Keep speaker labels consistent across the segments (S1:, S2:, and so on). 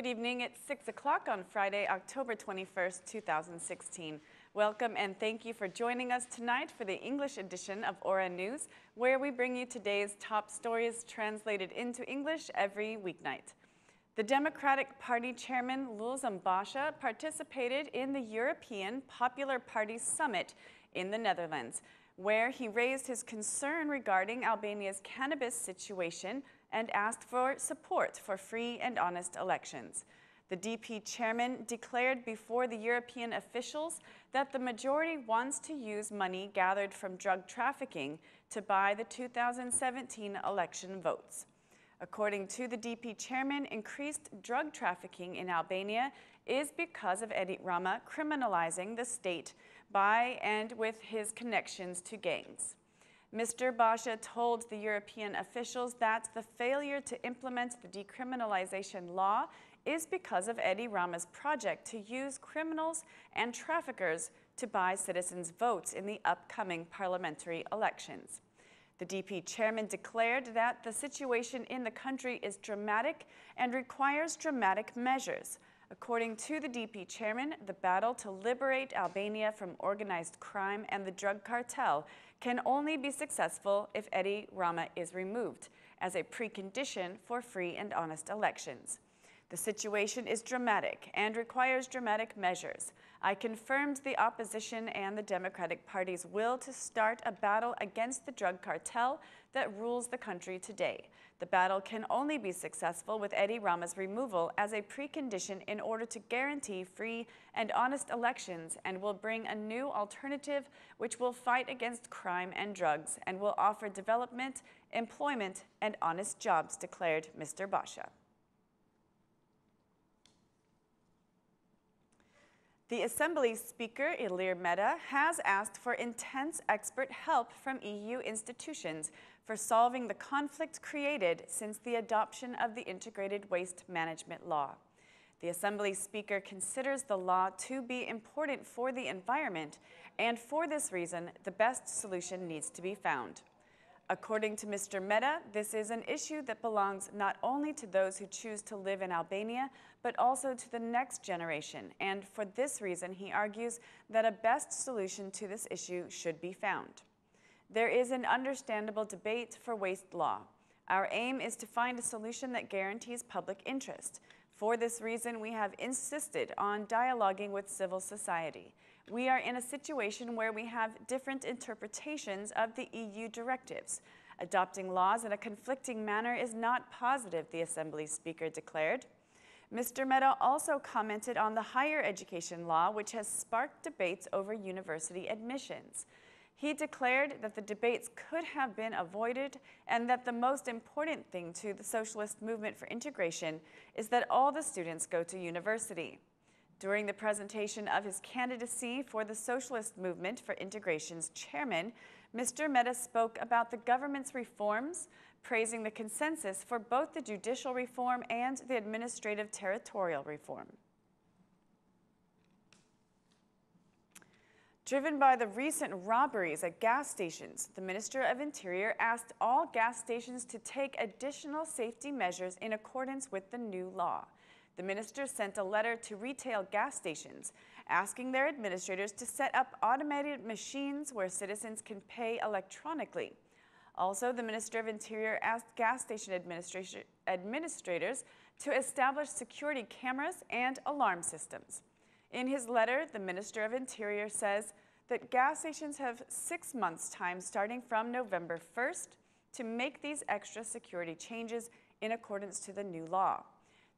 S1: Good evening. It's 6 o'clock on Friday, October 21st, 2016. Welcome and thank you for joining us tonight for the English edition of Aura News, where we bring you today's top stories translated into English every weeknight. The Democratic Party chairman, Basha, participated in the European Popular Party Summit in the Netherlands, where he raised his concern regarding Albania's cannabis situation and asked for support for free and honest elections. The DP chairman declared before the European officials that the majority wants to use money gathered from drug trafficking to buy the 2017 election votes. According to the DP chairman, increased drug trafficking in Albania is because of Edi Rama criminalizing the state by and with his connections to gangs. Mr. Basha told the European officials that the failure to implement the decriminalization law is because of Edi Rama's project to use criminals and traffickers to buy citizens' votes in the upcoming parliamentary elections. The DP chairman declared that the situation in the country is dramatic and requires dramatic measures. According to the DP chairman, the battle to liberate Albania from organized crime and the drug cartel can only be successful if Edi Rama is removed as a precondition for free and honest elections. The situation is dramatic and requires dramatic measures. I confirmed the opposition and the Democratic Party's will to start a battle against the drug cartel that rules the country today. The battle can only be successful with Edi Rama's removal as a precondition in order to guarantee free and honest elections, and will bring a new alternative which will fight against crime and drugs and will offer development, employment, and honest jobs, declared Mr. Basha. The Assembly Speaker, Edi Rama, has asked for intense expert help from EU institutions for solving the conflict created since the adoption of the Integrated Waste Management Law. The Assembly Speaker considers the law to be important for the environment, and for this reason, the best solution needs to be found. According to Mr. Rama, this is an issue that belongs not only to those who choose to live in Albania, but also to the next generation, and for this reason, he argues that a best solution to this issue should be found. There is an understandable debate for waste law. Our aim is to find a solution that guarantees public interest. For this reason, we have insisted on dialoguing with civil society. We are in a situation where we have different interpretations of the EU directives. Adopting laws in a conflicting manner is not positive, the Assembly Speaker declared. Mr. Rama also commented on the higher education law, which has sparked debates over university admissions. He declared that the debates could have been avoided and that the most important thing to the socialist movement for integration is that all the students go to university. During the presentation of his candidacy for the Socialist Movement for Integration's chairman, Mr. Rama spoke about the government's reforms, praising the consensus for both the judicial reform and the administrative territorial reform. Driven by the recent robberies at gas stations, the Minister of Interior asked all gas stations to take additional safety measures in accordance with the new law. The minister sent a letter to retail gas stations asking their administrators to set up automated machines where citizens can pay electronically. Also, the Minister of Interior asked gas station administrators to establish security cameras and alarm systems. In his letter, the Minister of Interior says that gas stations have 6 months' time starting from November 1st to make these extra security changes in accordance to the new law.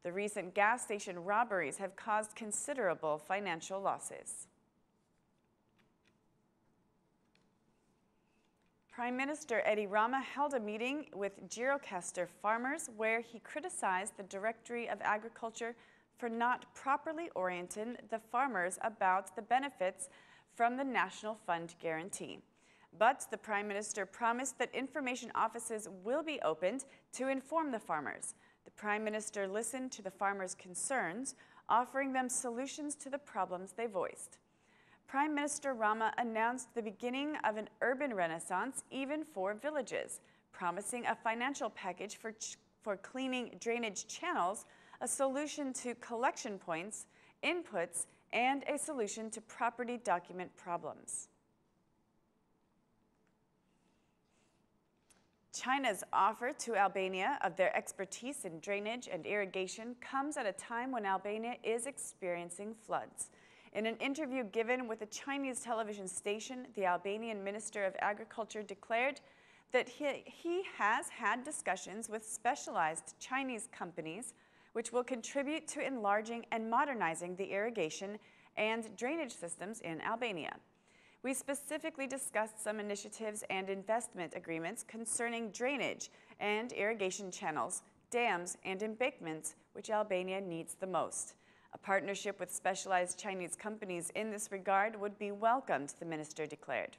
S1: The recent gas station robberies have caused considerable financial losses. Prime Minister Edi Rama held a meeting with Gjirokastër farmers where he criticized the Directory of Agriculture for not properly orienting the farmers about the benefits from the National Fund Guarantee. But the Prime Minister promised that information offices will be opened to inform the farmers. The Prime Minister listened to the farmers' concerns, offering them solutions to the problems they voiced. Prime Minister Rama announced the beginning of an urban renaissance even for villages, promising a financial package for cleaning drainage channels, a solution to collection points, inputs, and a solution to property document problems. China's offer to Albania of their expertise in drainage and irrigation comes at a time when Albania is experiencing floods. In an interview given with a Chinese television station, the Albanian Minister of Agriculture declared that he has had discussions with specialized Chinese companies which will contribute to enlarging and modernizing the irrigation and drainage systems in Albania. We specifically discussed some initiatives and investment agreements concerning drainage and irrigation channels, dams, and embankments, which Albania needs the most. A partnership with specialized Chinese companies in this regard would be welcomed, the minister declared.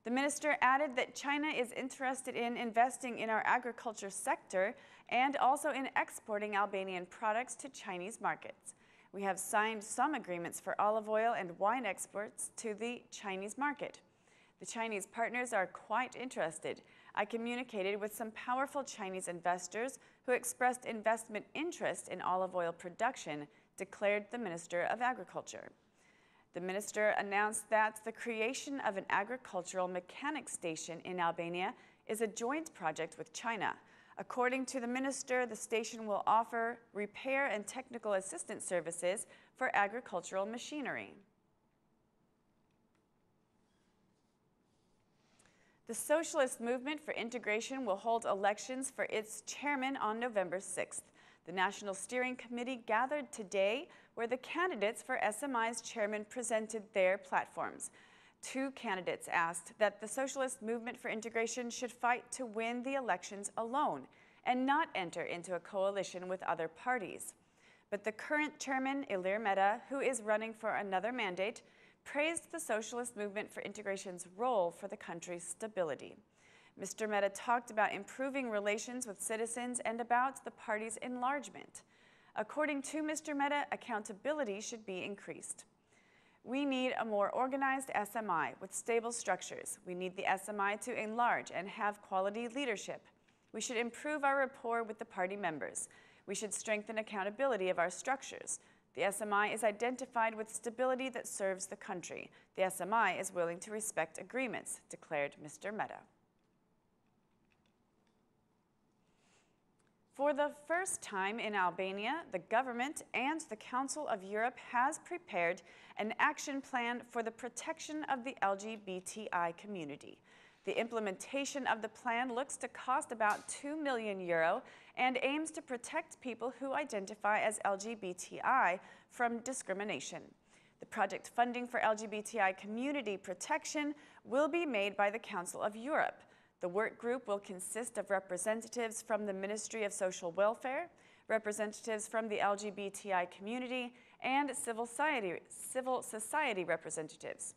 S1: The minister added that China is interested in investing in our agriculture sector and also in exporting Albanian products to Chinese markets. We have signed some agreements for olive oil and wine exports to the Chinese market. The Chinese partners are quite interested. I communicated with some powerful Chinese investors who expressed investment interest in olive oil production, declared the Minister of Agriculture. The minister announced that the creation of an agricultural mechanics station in Albania is a joint project with China. According to the minister, the station will offer repair and technical assistance services for agricultural machinery. The Socialist Movement for Integration will hold elections for its chairman on November 6th. The National Steering Committee gathered today where the candidates for SMI's chairman presented their platforms. Two candidates asked that the Socialist Movement for Integration should fight to win the elections alone and not enter into a coalition with other parties. But the current chairman, Edi Rama, who is running for another mandate, praised the Socialist Movement for Integration's role for the country's stability. Mr. Rama talked about improving relations with citizens and about the party's enlargement. According to Mr. Rama, accountability should be increased. We need a more organized SMI with stable structures. We need the SMI to enlarge and have quality leadership. We should improve our rapport with the party members. We should strengthen accountability of our structures. The SMI is identified with stability that serves the country. The SMI is willing to respect agreements, declared Mr. Rama. For the first time in Albania, the government and the Council of Europe has prepared an action plan for the protection of the LGBTI community. The implementation of the plan looks to cost about €2 million and aims to protect people who identify as LGBTI from discrimination. The project funding for LGBTI community protection will be made by the Council of Europe. The work group will consist of representatives from the Ministry of Social Welfare, representatives from the LGBTI community, and civil society representatives.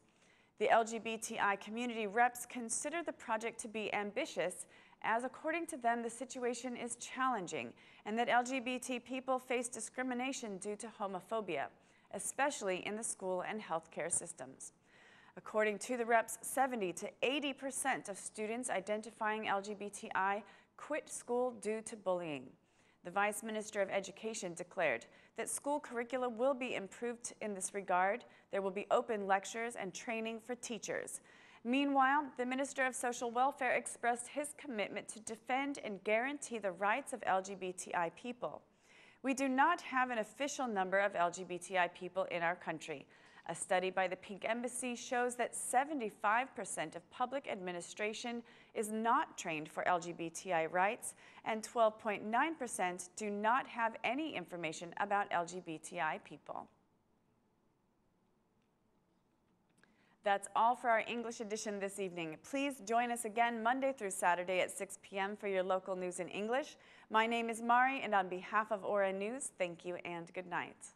S1: The LGBTI community reps consider the project to be ambitious, as according to them, the situation is challenging and that LGBT people face discrimination due to homophobia, especially in the school and healthcare systems. According to the reps, 70 to 80% of students identifying LGBTI quit school due to bullying. The Vice Minister of Education declared that school curricula will be improved in this regard. There will be open lectures and training for teachers. Meanwhile, the Minister of Social Welfare expressed his commitment to defend and guarantee the rights of LGBTI people. We do not have an official number of LGBTI people in our country. A study by the Pink Embassy shows that 75% of public administration is not trained for LGBTI rights, and 12.9% do not have any information about LGBTI people. That's all for our English edition this evening. Please join us again Monday through Saturday at 6 p.m. for your local news in English. My name is Mari, and on behalf of Aura News, thank you and good night.